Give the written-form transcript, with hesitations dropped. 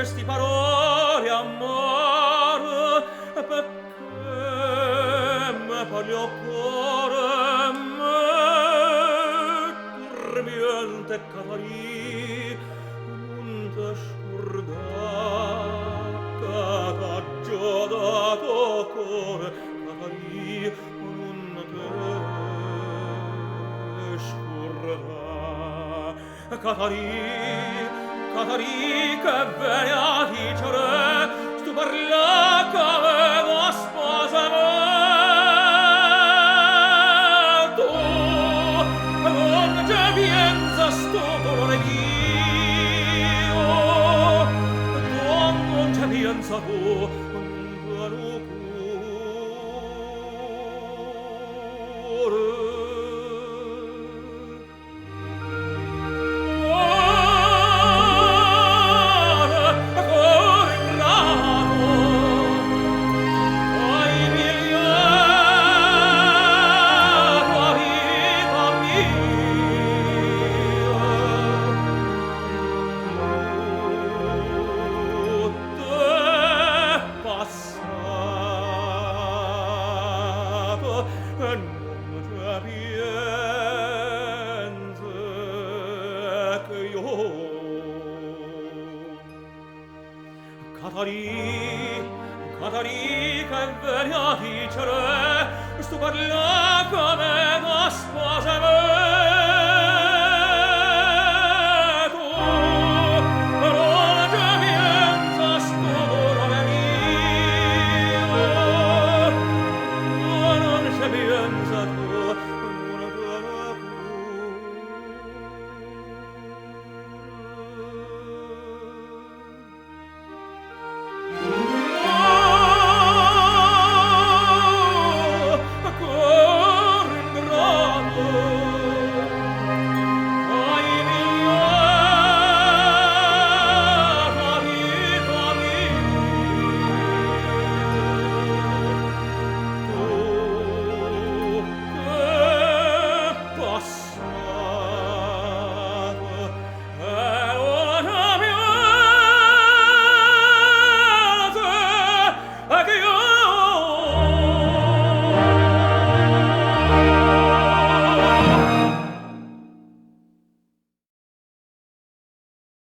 questi parole amore perché me parli al cuore me dormiente Catarì non te scordar che t'ha già dato cuore Catarì non te scordar Catarì che vieni a dicere stu parla che avevo sposato non c'è pienza sto dolore mio non c'è pienza tu non vero cuore Catarì che vieni a dicere sto parla come da sposa